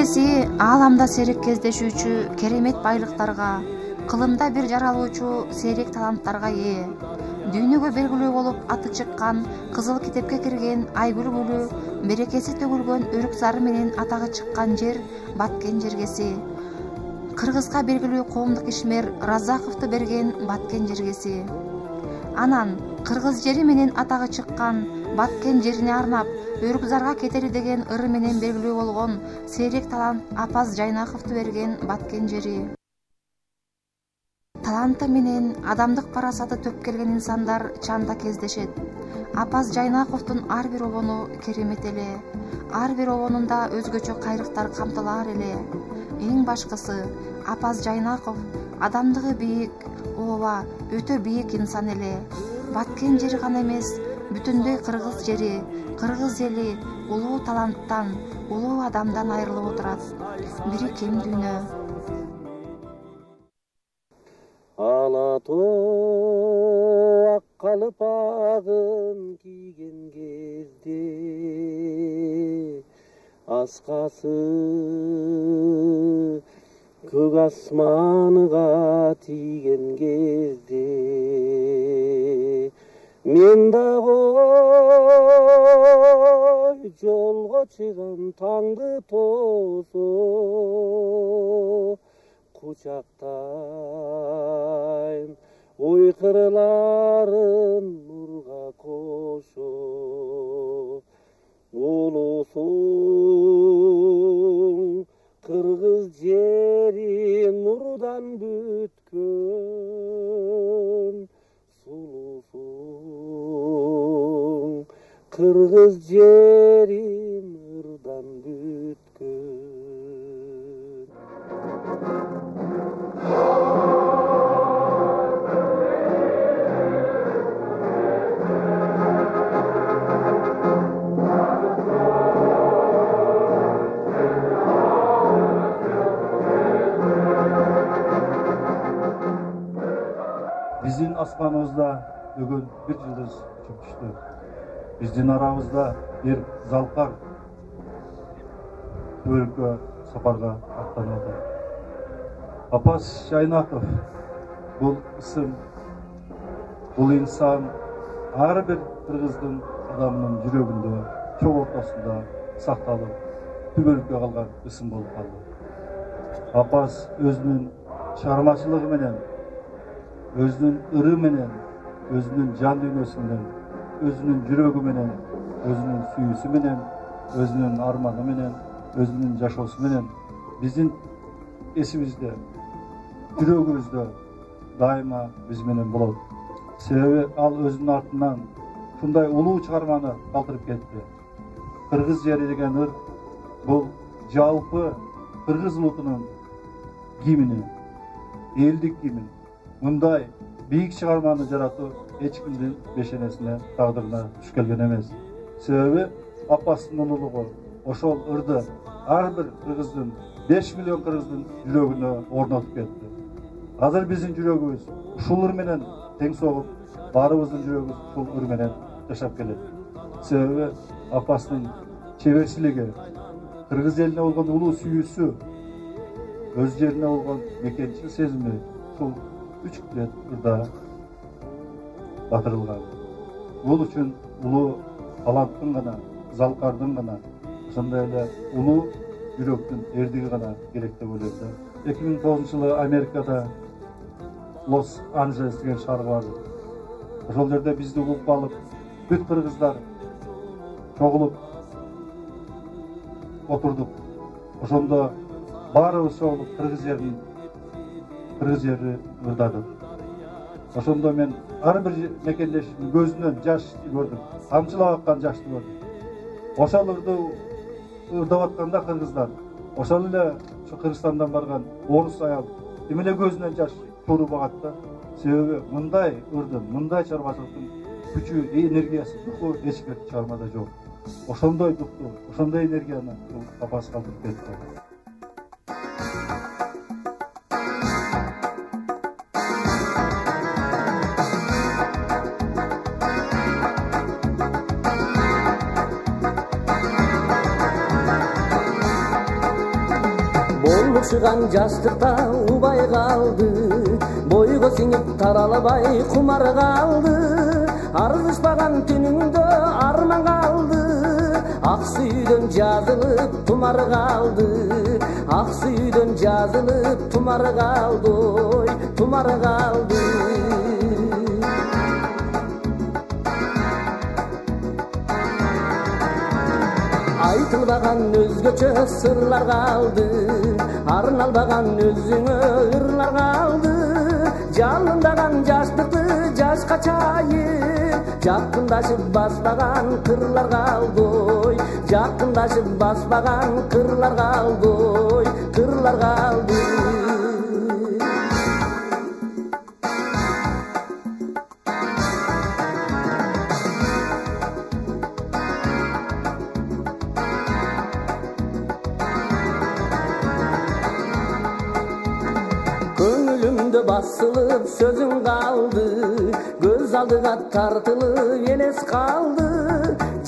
Кээдеси ааламда сейрек кездешүүчү керемет байлыктарга, кылымда бир жаралуучу сейрек таланттарга ээ. Дүйнөгө белгилүү болуп аты чыккан, Кызыл китепке кирген Айгүл гүлү, берекеси төгүлгөн өрүк зары менен атагы чыккан жер Баткен жергеси. Кыргызга белгилүү коомдук ишмер Разаковду берген Баткен жергеси. Анан кыргыз жери менен атагы чыккан Баткен жерине арнап өрүк зарга кетели деген ыры менен белгилүү болгон сейрек талант Апаз Жайнаковду берген Баткен жери. Таланты менен адамдык парасаты төп келген инсандар чанда кездешет. Апаз Жайнаковдун ар бир обону керемет эле. Ар бир обонунда өзгөчө кайрыктар камтылаар эле. Эң башкысы, Апаз Жайнаков адамдыгы бийик, ооба, өтө бийик инсан эле. Баткен жери гана эмес, бүтүндөй кыргыз жери, кыргыз эли улуу таланттан, улуу адамдан айрылып отурат. Бири кем дүйнө. Ала тоо ак калпагын кийген кезде, аскасы көк асманга тийген кезде, мен дагы жолго чыгам таңды тоосо, кучактайм ой кырларын нурга кошо. Улусуң кыргыз жери нурдан бүткөн, сулусуң кыргыз жери нурдан бүткөн. Биздин аспаныбызда бүгүн бир жылдыз учуп түштү. Биздин арабызда бир залкар өрүккө сапарга аттанып атат. Апаз Жайнаков бул ысым, бул инсан ар бир кыргыздын адамынын жүрөгүндө, чоң ортосунда сакталып, түбөлүккө калган ысым болуп калды. Апаз өзүнүн чыгармачылыгы менен, өзүнүн ыры менен, өзүнүн жан дүйнөсү менен, өзүнүн жүрөгү менен, өзүнүн сүйүүсү менен, өзүнүн арманы менен, өзүнүн жашоосу менен биздин эсибизде, жүрөгүбүздө дайыма биз менен болот. Себеби ал өзүнүн артынан ушундай улуу чыгарманы калтырып кетти. Кыргыз жери деген ыр бул жалпы кыргыз улутунун кимини, элдик кимин. Мындай бийик чыгарманы жаратуу эч кимдин бешенесине, тагдырына туш келген эмес. Себеби Апаздын улуулугу ошол ырды ар бир кыргыздын, 5 миллион кыргыздын жүрөгүнө орнотуп кетти. Азыр биздин жүрөгүбүз ушул ыр менен тең согуп, баарыбыздын жүрөгүбүз ушул ыр менен жашап келет. Себеби Апаздын чеберчилиги, кыргыз элине болгон улуу сүйүүсү, өз жерине болгон мекенчил сезими ушул 3 куплет ырда батырылган. Бул үчүн улуу таланттын гана, залкардын гана, ошондой эле улуу жүрөктүн эрдиги гана керек деп ойлойм. 2009-жылы Америкада Лос-Анджелес деген шаар бар. Ошол жерде бизди угуп алып, бүт кыргыздар чогулуп отурдук. Ошондо баарыбыз чогулуп кыргыз жери ырдадык. Ошондо мен ар бир мекендештин көзүнөн жаш көрдүм, тамчылап аккан жашты көрдүм. Ошол ырды ырдап атканда кыргыздар, ошол эле Кыргызстандан барган орус аял эмне көзүнөн жаш туруп агат да. Себеби мындай ырдын, мындай чарбачылыктын күчү, энергиясы, духу эч бир чыгармада жок. Ошондой духту, ошондой энергияны бул Апаз калтырып кетти. окшоган жаштыкта убай калды, бойго сиңип таралбай кумар калды, аргышпаган түнүңдө арман калды, ак сүйдөн жазылып тумар калды, ак сүйдөн жазылып тумар калды, ой тумар калды. Айтылбаган өзгөчө сырлар калды, арналбаган өзүңө ырлар калды, жалындаган жаштыкты жашка чайып, жакындашып баспаган кырлар калды, ой жакындашып баспаган кырлар калды, ой кырлар калды. Көңүлүмдө басылып сөзүң калды, көз алдыга тартылып элес калды,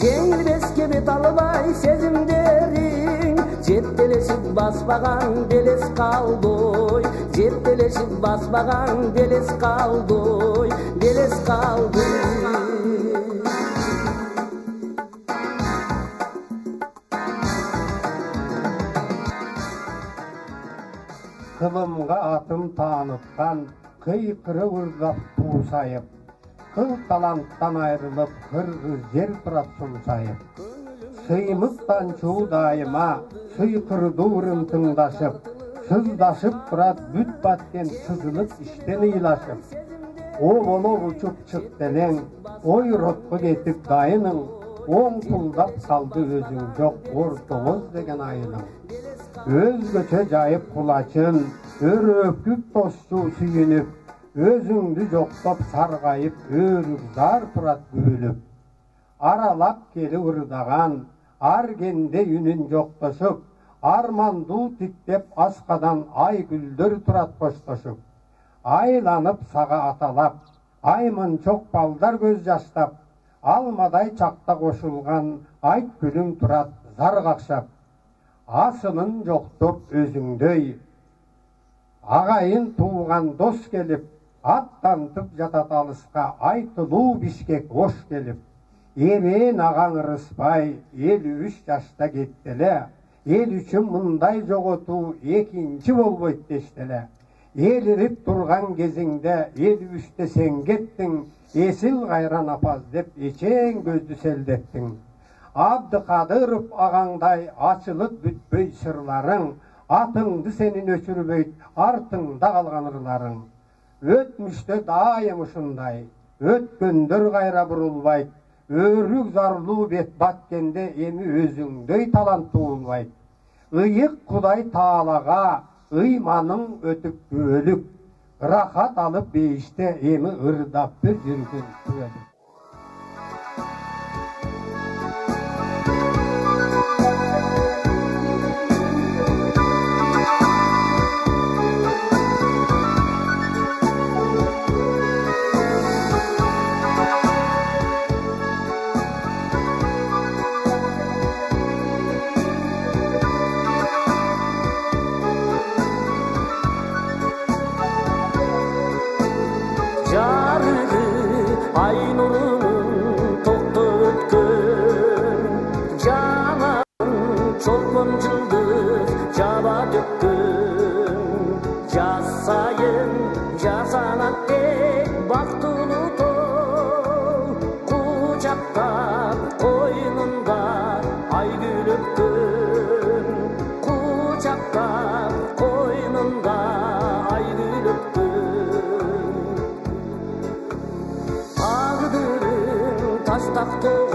жеңилбеске бет албай сезимдериң, жеттелешип баспаган делес калды, ой жеттелешип баспаган делес калды, ой делес калды. Kılımga atım tanıtkan, kıykırı ırzap tuğsayıp, kıl talanttan ayrılıp kırgız yer pırat sumsayıp, sıymıktan çoğu daima sıykırı doğrun tındaşıp, sızdaşıp pırat büt batken sızılıp işten iylaşıp, o bolo uçup çık denen, oy rotku getip dayının, on kuldap saldı özün yok ortoğuz degen ayının. Özgöçe jayıp kulaçın, öröpküp tosçu suyunup, özüңdü joktop sargayıp, örük zar turat bölüp. Aralap keli ırdagan, argende yünün joktoşup, armandu tiktep askadan ay güldür turat koştoşup. Aylanıp sağa atalap, aymın çok baldar göz jaştap, almaday çakta koşulgan ayt gülüң turat zar kakşap. Asının joktop özüңдөй, agayın tuğan dos gelip, attantıp jatat alısqa aytıluu Bişkek hoş gelip, emen agaң ırıspay 53 yaşta kettele, el üçün mınday jogotu ekinci bolboyt deştele. El irip turgan keziңde 53'te sen kettiň, esil gayran apaz dep eçeň gözdü seldettiň. Abdыкадыров agaңдай açılıp bütböy sırlarың, atыңды senin öçürбөйт, артыңда kalgan ırlarың. Ötmüşte daim uşunday, ötkönдөр gayra burulbayt, örük zarluu bet batkende emi özüңдөй talant tuğulbayt. Iyık Kuday Taalaga ıymanın ötüp bölük, rahat alıp beyişte emi ırdap bir jürgün tüvelük. Ay nurunun toktu ötkün, canan çolkun cıldız caba dökkün. Jasayın jasanat dek baktını tol, kucaktan koynunda ay gülüptün, kucaktan koynunda ay gülüptün. Taştaktığı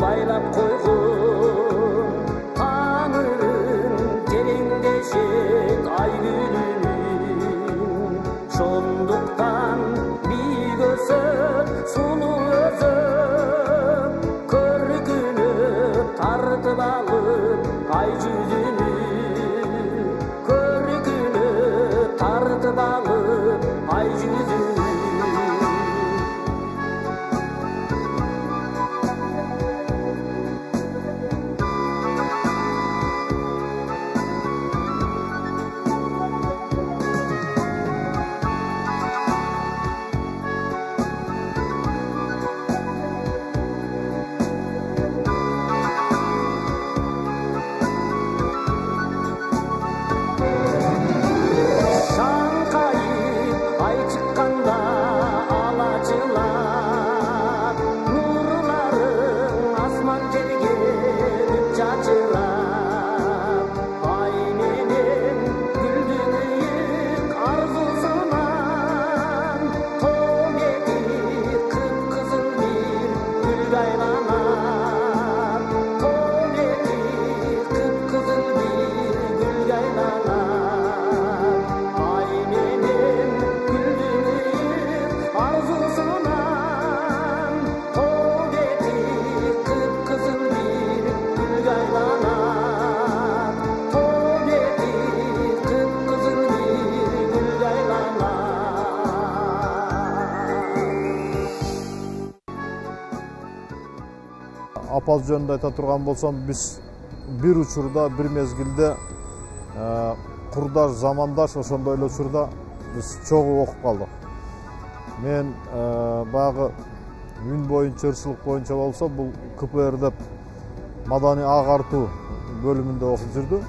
baylap koygun, Tanrı'nın telindeşik ay gülünün. Şonduktan bir gözüm, sulu özüm, körgünü tartıp alıp ay yüzünü. Körgünü tartıp alıp ay yüzünü. Апаз жөнүндө айта турган болсом, биз бир учурда, бир мезгилде курдаш, замандаш, ошондой эле учурда биз чогуу окуп калдык. Мен баягы үн боюнча, ырчылык боюнча болсо, бул КПР деп маданий агартуу бөлүмүндө окуп жүрдү.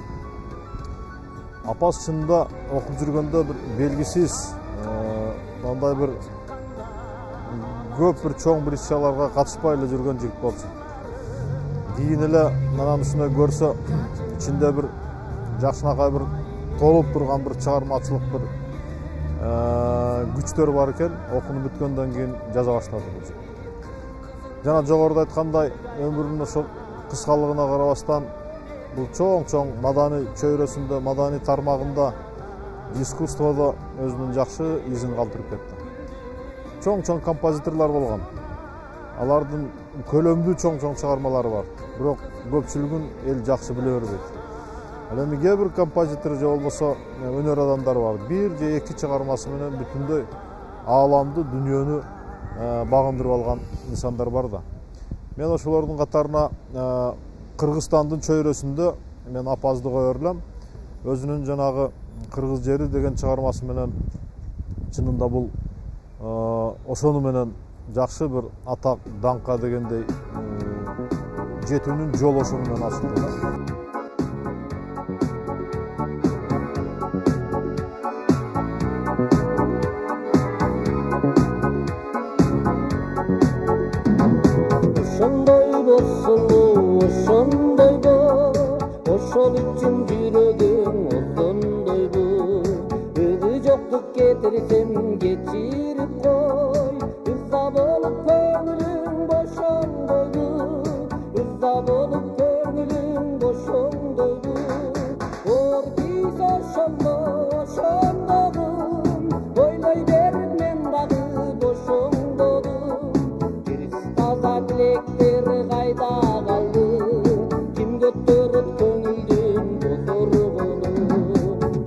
Апас чынында окуп жүргөндө бир белгисиз мындай бир көп бир чоң бир иш-чараларга катышпай эле жүргөн жигит болчу. Кийин эле анан ушуну көрсө, ичинде бир жакшынакай бир толуп турган бир чыгармачылык бир күчтөр бар экен. Окууну бүткөндөн кийин жаза баштады. Жана жогоруда айткандай, өмүрүнүн ошол кыскалыгына карабастан бул чоң маданий чөйрөсүндө, маданий тармагында, искусстводо өзүнүн жакшы изин калтырып кетти. Чоң композиторлор болгон. Алардын көлөмдүү чоң чыгармалары бар. Бирок көпчүлүгүн эл жакшы биле бербейт. Ал эми кээ бир композитор же болбосо өнөр адамдары бар. Бир же эки чыгармасы менен бүтүндөй ааламды, дүйнөнү багындырып алган инсандар бар да. Мен ошолордун катарына Кыргызстандын чөйрөсүндө мен Апазды кое берлем. Өзүнүн жанагы Кыргыз жери деген чыгармасы менен чынында бул ошону менен жакшы бир атак, даңкка дегендей жетүүнүн жолу ошону менен ачылды. Ошол үчүн жүрөгүм озондойбу. Өзү жоктук кетирсем кечирип кой. Ыза болуп көңүлүм бошондойбу. Ыза болуп көңүлүм бошондойбу. Оор биз ошондогум. Ойлой берип мен дагы бошондодум. Кириз таза тилектер кайда калды? Ким көтөрүп көңүлдүн бозоргону?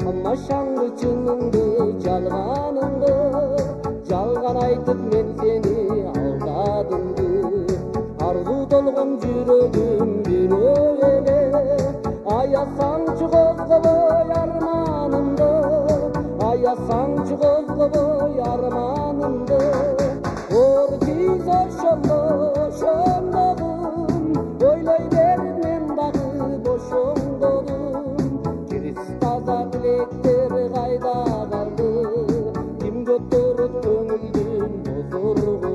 Алмашаңды чыныңды жалганыңды, жалган айтып мен сени алдадымды. Арзу толгон жүрөгүм бирөө эле, аясаңчы козгобой арманымды, аясаңчы козгобой арманымды. Оор биз ошондогум, ойлой берип мен дагы бошондодум. Кириз таза тилектер кайда калды? Ким көтөрөт көңүлдүн бозоргону?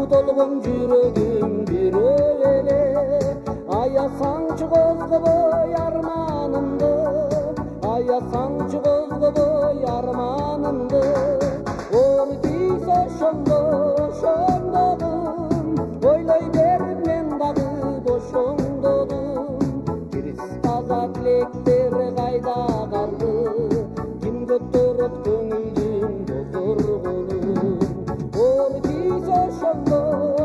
Толгон жүрөгүм бирөө эле, аясаңчы козгобой арманымды, аясаңчы козгобой арманымды. Оор биз ошондогум, ойлой берип мен дагы бошондодум. Кириз таза тилектер кайда калды? Ким көтөрөт көңүлдүн бозоргону? Оор биз ошондогум,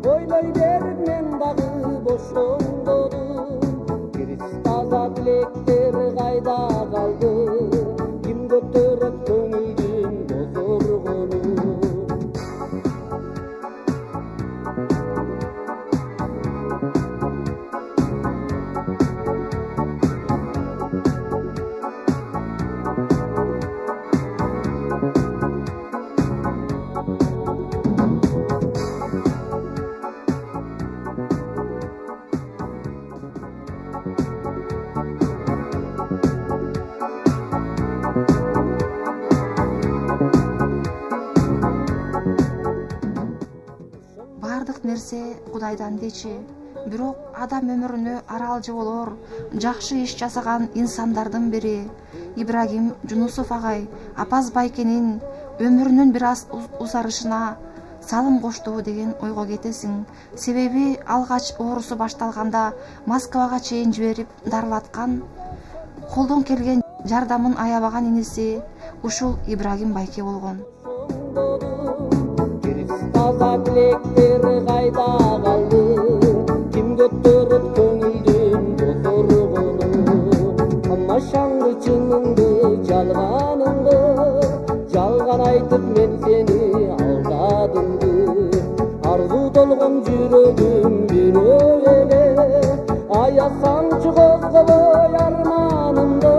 ойлой берип мен дагы бошондодум. Кириз таза тилектер кайда калды? Ким көтөрөт көңүлдүн бозоргону? нерсе Кудайдан дечи. Бирок адам өмүрүнө аралжы болор, жакшы иш жасаган инсандардын бири Ибрагим Жунусов агай Апаз байкенин өмүрүнүн бир аз узарышына салым кошту деген ойго кетесиң. Себеби алгач оорусу башталганда Москвага чейин жиберип дарылаткан, колдон келген жардамын аябаган иниси ушул Ибрагим байке болгон. Таза тилектер кайда калды, ким көтөрүп көңүлдүн тоторгону, амашаңды чыныңды жалганыңды, жалган айтып мен сени алдадымды, арзу толгон жүрөгүм бирөө эле, аясаңчы козгобой арманымды,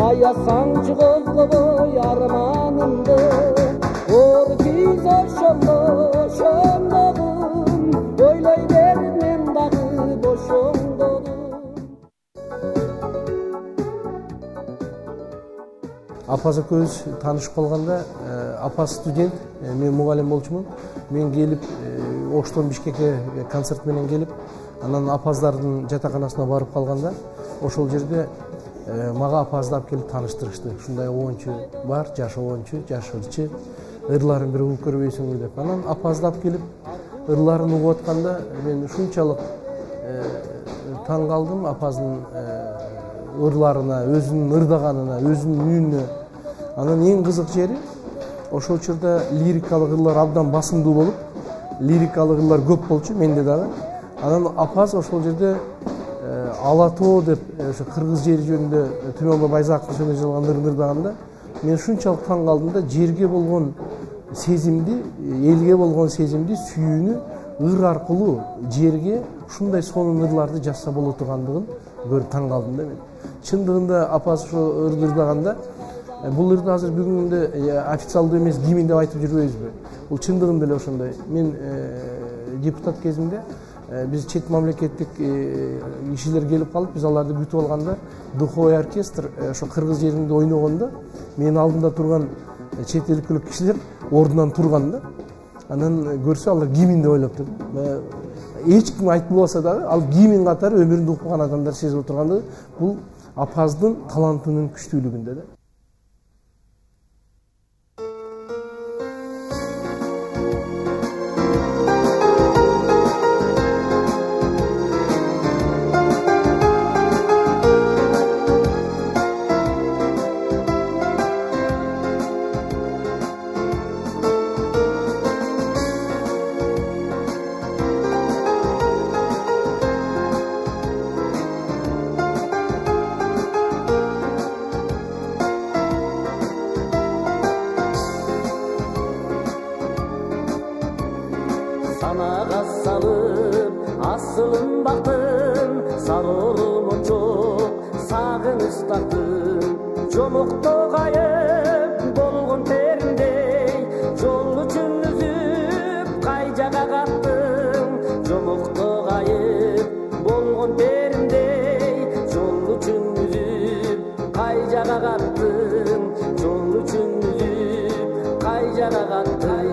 аясаңчы козгобой арманымды. Оркиз ошондо ошондогум, ойлой бер мен дагы бошоңдодум. Апаз экөөбүз таанышып калганда, апаз студент, мен мугалим болчумун. Мен келип, Оштон Бишкекке концерт менен келип, анан апаздардын жатаканасына барып калганда, ошол жерде мага апазды алып келип тааныштырышты. Ушундай оончу бар, жаш оончу, жаш ырчы, ырларын бир угуп көрбөйсүңбү деп. Анан апазды алып келип, ырларын угуп атканда мен ушунчалык таң калдым апаздын ырларына, өзүнүн ырдаганына, өзүнүн үнүнө. Анан эң кызык жери, ошол учурда лирикалык ырлар абдан басымдуу болуп, лирикалык ырлар көп болчу менде дагы. Анан апаз ошол жерде Ала тоо деп, ошо кыргыз жери жөнүндө Түмөнбай Байзаковдун сөзүнө жазылган ырын ырдаганда мен ушунчалык таң калдым да, жерге болгон сезимди, элге болгон сезимди, сүйүүнү ыр аркылуу жерге ушундай сонун ырларды жазса боло тургандыгын көрүп таң калдым да мен. Чындыгында апаз ошо ырды ырдаганда, бул ырды азыр бүгүнгү күндө официалдуу эмес гимн деп айтып жүрбөйбүзбү? Бул чындыгында эле ошондой. Мен депутат кезинде биз чет мамлекеттик кишилер келип калып, биз аларды күтүп алганда, духовой оркестр ошо кыргыз жеринде ойногондо, менин алдымда турган чет элдик кишилер ордунан турган да. Анан көрсө алар гимн деп ойлоптур. Эч ким айтпаса дагы, ал гимн катары өмүрүндө укпаган адамдар сезип отургандыгы, бул апаздын талантынын күчтүүлүгүндө да. Санага салып, асылын бактым, сарылым очок, сагыныч тартым, жомокто кайып болгон теримдей, жол үчүн үзүп, кай жага каттым, жомокто кайып болгон теримдей, жол үчүн үзүп, кай жага каттым, жол үчүн үзүп, кай жага каттым.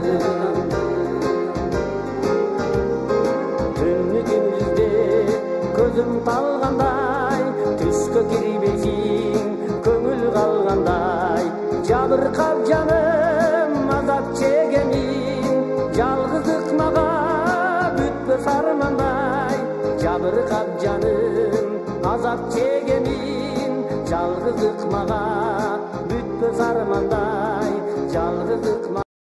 Көзүм талгандай, түскө кирбейсиң, көңүл калгандай, жабыркап жаным, азап чегемин, жалгыздык мага бүтпөс армандай, жабыркап жаным, азап чегемин, жалгыздык мага бүтпөс армандай, жалгыздык